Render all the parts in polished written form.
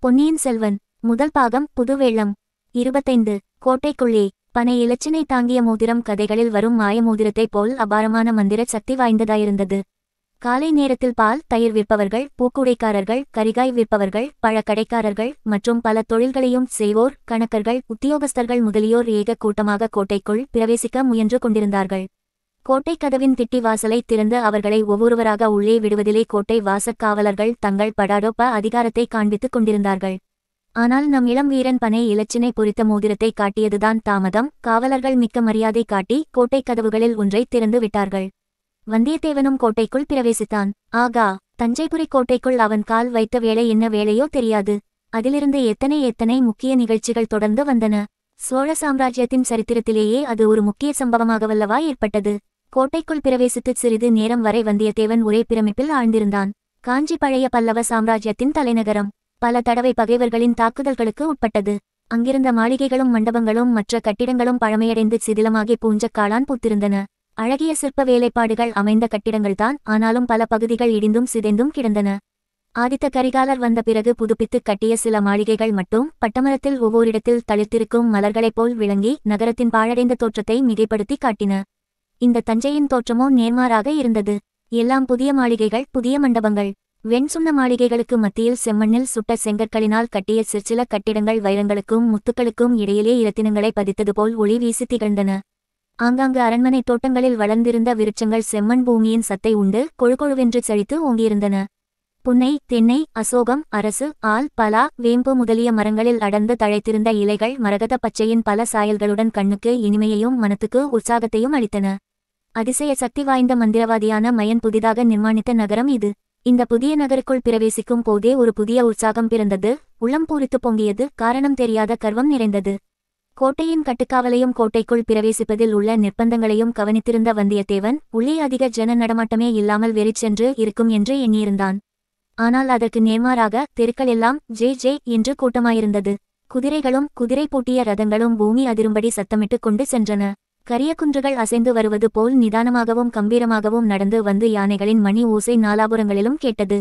பொன்னியின் செல்வன் முதல் பாகம் புது வெள்ளம் 25 கோட்டைக்குள்ளே பனை இலச்சினை தாங்கிய மோதிரம் கதைகளில் வரும் மாய மோதிரத்தைப் போல் அபாரமான மந்திர சக்தி வாய்ந்ததாயிருந்தது. காலை நேரத்தில் பால் தயிர் விற்பவர்கள், பூக்குடைக்காரர்கள், கரிகாய் விற்பவர்கள், பழக்கடைக்காரர்கள் மற்றும் பல தொழில்களையும் செய்வோர், கணக்கர்கள், உத்தியோகஸ்தர்கள் முதலியோர் ஏக கூட்டமாக கோட்டைக்குள் பிரவேசிக்க முயன்று கொண்டிருந்தார்கள். கோட்டை கதவின் திட்டி வாசலை திறந்து அவர்களை ஒவ்வொருவராக உள்ளே விடுவதிலே கோட்டை வாசக்காவலர்கள் தங்கள் படாடோப்ப அதிகாரத்தை காண்பித்துக் கொண்டிருந்தார்கள். ஆனால் நம் இளம் வீரன் பனை இலச்சினை பொறித்த மோதிரத்தை காட்டியதுதான் தாமதம். காவலர்கள் மிக்க மரியாதை காட்டி கோட்டை கதவுகளில் ஒன்றை திறந்து விட்டார்கள். வந்தியத்தேவனும் கோட்டைக்குள் பிரவேசித்தான். ஆகா, தஞ்சைபுரி கோட்டைக்குள் அவன் கால் வைத்த வேளை என்ன வேளையோ தெரியாது. அதிலிருந்து எத்தனை முக்கிய நிகழ்ச்சிகள் தொடர்ந்து வந்தன. சோழ சாம்ராஜ்யத்தின் சரித்திரத்திலேயே அது ஒரு முக்கிய சம்பவமாகவல்லவா ஏற்பட்டது. கோட்டைக்குள் பிரவேசித்து சிறிது நேரம் வரை வந்தியத்தேவன் ஒரே பிரமிப்பில் ஆழ்ந்திருந்தான். காஞ்சி பழைய பல்லவ சாம்ராஜ்யத்தின் தலைநகரம் பல தடவை பகைவர்களின் தாக்குதல்களுக்கு உட்பட்டது. அங்கிருந்த மாளிகைகளும் மண்டபங்களும் மற்ற கட்டிடங்களும் பழமையடைந்து சிதிலமாகி பூஞ்சக்காளான் பூத்திருந்தன. அழகிய சிற்ப வேலைப்பாடுகள் அமைந்த கட்டிடங்கள்தான், ஆனாலும் பல பகுதிகள் இடிந்தும் சிதைந்தும் கிடந்தன. ஆதித்த கரிகாலர் வந்த பிறகு புதுப்பித்து கட்டிய சில மாளிகைகள் மட்டும் பட்டமரத்தில் ஒவ்வொரிடத்தில் தளிர்த்திருக்கும் மலர்களைப் போல் விளங்கி நகரத்தின் பாழடைந்த தோற்றத்தை மிகைப்படுத்தி காட்டின. இந்த தஞ்சையின் தோற்றமோ நேர்மாறாக இருந்தது. எல்லாம் புதிய மாளிகைகள், புதிய மண்டபங்கள். வெண்சுண்ண மாளிகைகளுக்கு மத்தியில் செம்மண்ணில் சுட்ட செங்கற்களினால் கட்டிய சிற்சில கட்டிடங்கள் வைரங்களுக்கும் முத்துக்களுக்கும் இடையிலே இரத்தினங்களை பதித்தது போல் ஒளி வீசி திகழ்ந்தன. ஆங்காங்கு அரண்மனை தோட்டங்களில் வளர்ந்திருந்த விருட்சங்கள் செம்மண் பூமியின் சத்தை உண்டு கொழுகொழுவென்று செழித்து ஓங்கியிருந்தன. புன்னை, தென்னை, அசோகம், அரசு, ஆல், பலா, வேம்பு முதலிய மரங்களில் அடர்ந்து தழைத்திருந்த இலைகள் மரகத பச்சையின் பல சாயல்களுடன் கண்ணுக்கு இனிமையையும் மனத்துக்கு உற்சாகத்தையும் அளித்தன. அதிசய சக்தி வாய்ந்த மந்திரவாதியான மயன் புதிதாக நிர்மாணித்த நகரம் இது. இந்த புதிய நகருக்குள் பிரவேசிக்கும் போதே ஒரு புதிய உற்சாகம் பிறந்தது. உள்ளம் பூரித்து பொங்கியது. காரணம் தெரியாத கர்வம் நிறைந்தது. கோட்டையின் கட்டுக்காவலையும் கோட்டைக்குள் பிரவேசிப்பதில் உள்ள நிர்பந்தங்களையும் கவனித்திருந்த வந்தியத்தேவன் உள்ளே அதிக ஜன நடமாட்டமே இல்லாமல் வெறிச்சென்று இருக்கும் என்று எண்ணியிருந்தான். ஆனால் அதற்கு நேர்மாறாக தெருக்கள் எல்லாம் ஜே ஜே என்று கூட்டமாயிருந்தது. குதிரைகளும் குதிரை பூட்டிய ரதங்களும் பூமி அதிரும்படி சத்தமிட்டு கொண்டு சென்றன. கரிய குன்றுகள் அசைந்து வருவது போல் நிதானமாகவும் கம்பீரமாகவும் நடந்து வந்து யானைகளின் மணி ஓசை நாலாபுரங்களிலும் கேட்டது.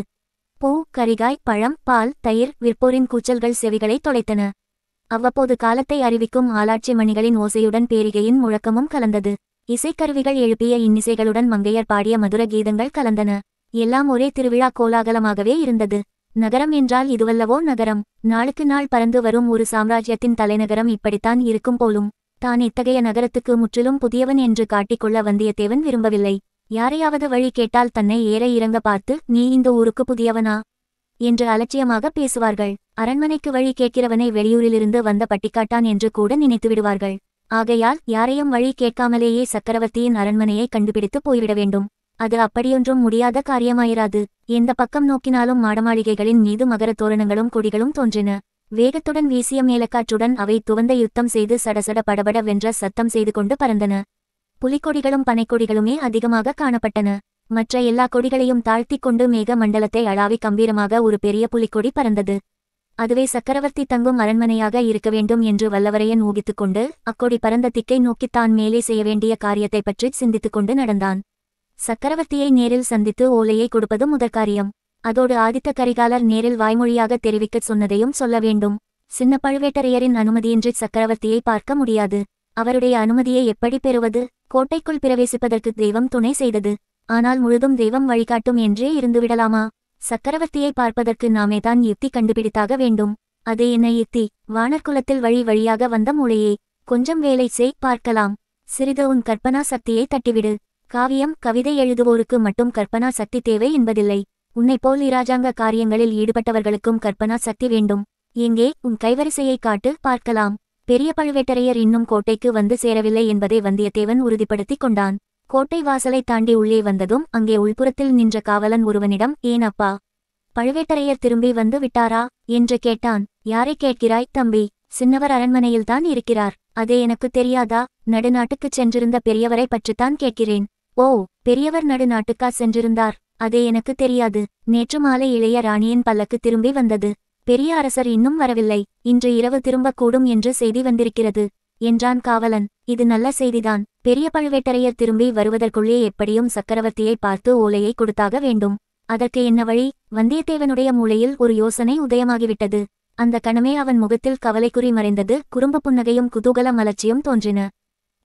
பூ, கரிகாய், பழம், பால், தயிர் விற்போரின் கூச்சல்கள் செவிகளை தொலைத்தன. அவ்வப்போது காலத்தை அறிவிக்கும் ஆளாட்சி மணிகளின் ஓசையுடன் பேரிகையின் முழக்கமும் கலந்தது. இசைக்கருவிகள் எழுப்பிய இன்னிசைகளுடன் மங்கையர் பாடிய மதுர கீதங்கள் கலந்தன. எல்லாம் ஒரே திருவிழா கோலாகலமாகவே இருந்தது. நகரம் என்றால் இதுவல்லவோ நகரம். நாளுக்கு நாள் பறந்து வரும் ஒரு சாம்ராஜ்யத்தின் தலைநகரம் இப்படித்தான் இருக்கும் போலும். தான் இத்தகைய நகரத்துக்கு முற்றிலும் புதியவன் என்று காட்டிக்கொள்ள வந்தியத்தேவன் விரும்பவில்லை. யாரையாவது வழி கேட்டால் தன்னை ஏற இறங்க பார்த்து, நீ இந்த ஊருக்கு புதியவனா என்று அலட்சியமாக பேசுவார்கள். அரண்மனைக்கு வழி கேட்கிறவனை வெளியூரிலிருந்து வந்த பட்டிக்காட்டான் என்று கூட நினைத்து விடுவார்கள். ஆகையால் யாரையும் வழி கேட்காமலேயே சக்கரவர்த்தியின் அரண்மனையை கண்டுபிடித்து போய்விட வேண்டும். அது அப்படியொன்றும் முடியாத காரியமாயிராது. எந்த பக்கம் நோக்கினாலும் மாடமாளிகைகளின் மீது மகர தோரணங்களும் கொடிகளும் தோன்றின. வேகத்துடன் வீசிய மேலக்காற்றுடன் அவை துவந்த யுத்தம் செய்து சடசட படபட வென்ற சத்தம் செய்து கொண்டு பறந்தன. புலிக்கொடிகளும் பனைக்கொடிகளுமே அதிகமாக காணப்பட்டன. மற்ற எல்லா கொடிகளையும் தாழ்த்தி கொண்டு மேக மண்டலத்தை அளாவி கம்பீரமாக ஒரு பெரிய புலிக்கொடி பறந்தது. அதுவே சக்கரவர்த்தி தங்கும் அரண்மனையாக இருக்க வேண்டும் என்று வல்லவரையன் ஊகித்துக்கொண்டு அக்கொடி பறந்த திக்கை நோக்கித்தான் மேலே செய்ய வேண்டிய காரியத்தை பற்றி சிந்தித்துக் கொண்டு நடந்தான். சக்கரவர்த்தியை நேரில் சந்தித்து ஓலையை கொடுப்பது முதற்காரியம். அதோடு ஆதித்த கரிகாலர் நேரில் வாய்மொழியாக தெரிவிக்கச் சொன்னதையும் சொல்ல வேண்டும். சின்ன பழுவேட்டரையரின் அனுமதியின்றி சக்கரவர்த்தியை பார்க்க முடியாது. அவருடைய அனுமதியை எப்படி பெறுவது? கோட்டைக்குள் பிரவேசிப்பதற்கு தெய்வம் துணை செய்தது. ஆனால் முழுதும் தெய்வம் வழிகாட்டும் என்றே இருந்துவிடலாமா? சக்கரவர்த்தியை பார்ப்பதற்கு நாமேதான் யுக்தி கண்டுபிடித்தாக வேண்டும். அது என்ன யுக்தி? வானர்குலத்தில் வழி வழியாக வந்த மூளையே. கொஞ்சம் வேலை செய், பார்க்கலாம். சிறிது உன் கற்பனா சக்தியை தட்டிவிடு. காவியம், கவிதை எழுதுவோருக்கு மட்டும் கற்பனா சக்தி தேவை என்பதில்லை. உன்னைப்போல் இராஜாங்க காரியங்களில் ஈடுபட்டவர்களுக்கும் கற்பனா சக்தி வேண்டும். எங்கே உன் கைவரிசையை காட்டு, பார்க்கலாம். பெரிய பழுவேட்டரையர் இன்னும் கோட்டைக்கு வந்து சேரவில்லை என்பதை வந்தியத்தேவன் உறுதிப்படுத்திக் கொண்டான். கோட்டை வாசலை தாண்டி உள்ளே வந்ததும் அங்கே உள்புறத்தில் நின்ற காவலன் ஒருவனிடம், ஏன் அப்பா, பழுவேட்டரையர் திரும்பி வந்து விட்டாரா என்று கேட்டான். யாரை கேட்கிறாய் தம்பி? சின்னவர் அரண்மனையில்தான் இருக்கிறார். அதே எனக்கு தெரியாதா? நடுநாட்டுக்குச் சென்றிருந்த பெரியவரை பற்றித்தான் கேட்கிறேன். ஓ, பெரியவர் நடுநாட்டுக்கா சென்றிருந்தார்? அதே எனக்கு தெரியாது. நேற்று மாலை இளைய ராணியின் பல்லக்கு திரும்பி வந்தது. பெரிய அரசர் இன்னும் வரவில்லை. இன்று இரவு திரும்பக்கூடும் என்று செய்தி வந்திருக்கிறது என்றான் காவலன். இது நல்ல செய்திதான். பெரிய பழுவேட்டரையர் திரும்பி வருவதற்குள்ளே எப்படியும் சக்கரவர்த்தியை பார்த்து ஓலையை கொடுத்தாக வேண்டும். அதற்கு என்ன வழி? வந்தியத்தேவனுடைய மூளையில் ஒரு யோசனை உதயமாகிவிட்டது. அந்த கணமே அவன் முகத்தில் கவலைக்குறி மறைந்தது. குறும்பு புன்னகையும் குதூகல மலர்ச்சியும் தோன்றின.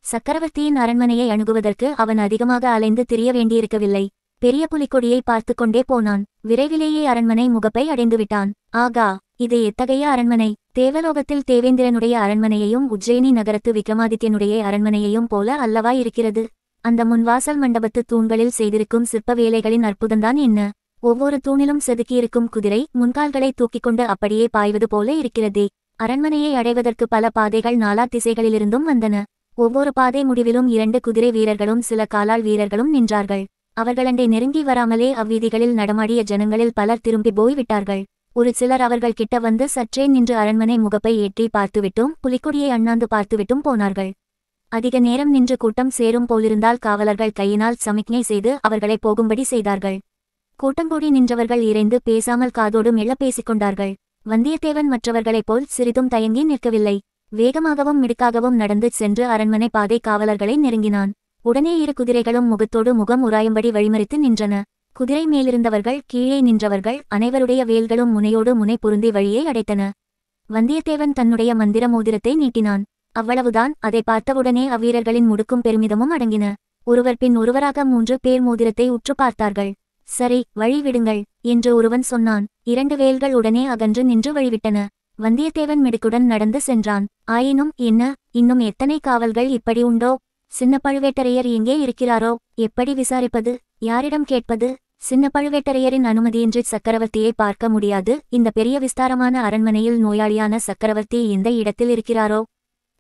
சக்கரவர்த்தியின் அரண்மனையை அணுகுவதற்கு அவன் அதிகமாக அலைந்து திரிய வேண்டியிருக்கவில்லை. பெரிய புலிக்கொடியை பார்த்து கொண்டே போனான். விரைவிலேயே அரண்மனை முகப்பை அடைந்துவிட்டான். ஆகா, இது எத்தகைய அரண்மனை! தேவலோகத்தில் தேவேந்திரனுடைய அரண்மனையையும் உஜ்ஜயினி நகரத்து விக்ரமாதித்யனுடைய அரண்மனையையும் போல அல்லவா இருக்கிறது. அந்த முன்வாசல் மண்டபத்து தூண்களில் செய்திருக்கும் சிற்ப வேலைகளின் அற்புதம்தான் என்ன! ஒவ்வொரு தூணிலும் செதுக்கியிருக்கும் குதிரை முன்கால்களை தூக்கிக்கொண்டு அப்படியே பாய்வது போல இருக்கிறதே. அரண்மனையை அடைவதற்கு பல பாதைகள் நாலா திசைகளிலிருந்தும் வந்தன. ஒவ்வொரு பாதை முடிவிலும் 2 குதிரை வீரர்களும் சில காலாள் வீரர்களும் நின்றார்கள். அவர்களண்டை நெருங்கி வராமலே அவ்வீதிகளில் நடமாடிய ஜனங்களில் பலர் திரும்பி போய்விட்டார்கள். ஒரு சிலர் அவர்கள் கிட்ட வந்து சற்றே நின்று அரண்மனை முகப்பை ஏற்றி பார்த்துவிட்டும் புலிக்கொடியை அண்ணாந்து பார்த்துவிட்டும் போனார்கள். அதிக நேரம் நின்று கூட்டம் சேரும் போலிருந்தால் காவலர்கள் கையினால் சமிக்ஞை செய்து அவர்களை போகும்படி செய்தார்கள். கூட்டங்கூடி நின்றவர்கள் இறைந்து பேசாமல் காதோடு மெல்ல பேசிக்கொண்டார்கள். வந்தியத்தேவன் மற்றவர்களைப் போல் சிறிதும் தயங்கி நிற்கவில்லை. வேகமாகவும் மிடுக்காகவும் நடந்து சென்று அரண்மனை பாதை காவலர்களை நெருங்கினான். உடனே 2 குதிரைகளும் முகத்தோடு முகம் உராயும்படி வழிமறித்து நின்றன. குதிரை மேலிருந்தவர்கள் கீழே நின்றவர்கள் அனைவருடைய வேல்களும் முனையோடு முனை பொருந்தி வழியை அடைத்தன. வந்தியத்தேவன் தன்னுடைய மந்திர மோதிரத்தை நீட்டினான். அவ்வளவுதான். அதை பார்த்தவுடனே அவ்வீரர்களின் முடுக்கும் பெருமிதமும் அடங்கின. ஒருவர் பின் ஒருவராக 3 பேர் மோதிரத்தை உற்று பார்த்தார்கள். சரி, வழி விடுங்கள் என்று ஒருவன் சொன்னான். 2 வேல்கள் உடனே அகன்று நின்று வழிவிட்டன. வந்தியத்தேவன் மிடுக்குடன் நடந்து சென்றான். ஆயினும் என்ன, இன்னும் எத்தனை காவல்கள் இப்படி உண்டோ? சின்ன பழுவேட்டரையர் எங்கே இருக்கிறாரோ? எப்படி விசாரிப்பது? யாரிடம் கேட்பது? சின்ன பழுவேட்டரையரின் அனுமதியின்றி சக்கரவர்த்தியை பார்க்க முடியாது. இந்த பெரிய விஸ்தாரமான அரண்மனையில் நோயாளியான சக்கரவர்த்தி எந்த இடத்தில் இருக்கிறாரோ?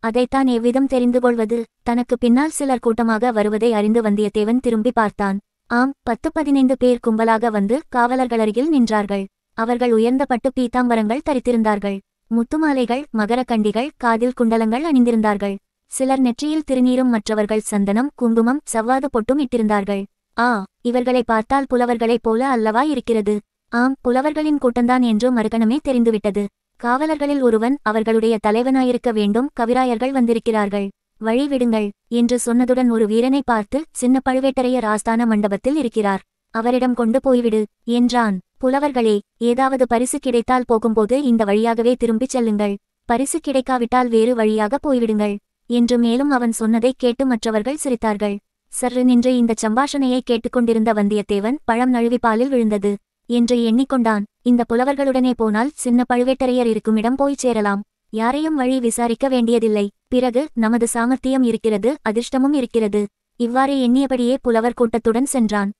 அதைத்தான் எவ்விதம் தெரிந்து கொள்வது? தனக்கு பின்னால் சிலர் கூட்டமாக வருவதை அறிந்து வந்தியத்தேவன் திரும்பி பார்த்தான். ஆம், 10-15 பேர் கும்பலாக வந்து காவலர்களருகில் நின்றார்கள். அவர்கள் உயர்ந்த பட்டு பீதாம்பரங்கள் தரித்திருந்தார்கள். முத்துமாலைகள், மகரக்கண்டிகள், காதில் குண்டலங்கள் அணிந்திருந்தார்கள். சிலர் நெற்றியில் திருநீரும் மற்றவர்கள் சந்தனம், குங்குமம், சவ்வாது பொட்டும் இட்டிருந்தார்கள். ஆ, இவர்களை பார்த்தால் புலவர்களைப் போல அல்லவா இருக்கிறது? ஆம், புலவர்களின் கூட்டம்தான் என்று மறுகணமே தெரிந்துவிட்டது. காவலர்களில் ஒருவன், அவர்களுடைய தலைவனாயிருக்க வேண்டும், கவிராயர்கள் வந்திருக்கிறார்கள், வழி விடுங்கள் என்று சொன்னதுடன் ஒரு வீரனை பார்த்து, சின்ன பழுவேட்டரையர் ஆஸ்தான மண்டபத்தில் இருக்கிறார், அவரிடம் கொண்டு போய்விடு என்றான். புலவர்களே, ஏதாவது பரிசு கிடைத்தால் போகும்போது இந்த வழியாகவே திரும்பிச் செல்லுங்கள், பரிசு கிடைக்காவிட்டால் வேறு வழியாக போய்விடுங்கள் என்று மேலும் அவன் சொன்னதைக் கேட்டு மற்றவர்கள் சிரித்தார்கள். சற்று நின்று இந்த சம்பாஷணையை கேட்டுக்கொண்டிருந்த வந்தியத்தேவன் பழம் நழுவி பாலில் விழுந்தது என்று எண்ணிக்கொண்டான். இந்த புலவர்களுடனே போனால் சின்ன பழுவேட்டரையர் இருக்குமிடம் போய்ச் சேரலாம், யாரையும் வழி விசாரிக்க வேண்டியதில்லை. பிறகு நமது சாமர்த்தியம் இருக்கிறது, அதிர்ஷ்டமும் இருக்கிறது. இவ்வாறு எண்ணியபடியே புலவர் கூட்டத்துடன் சென்றான்.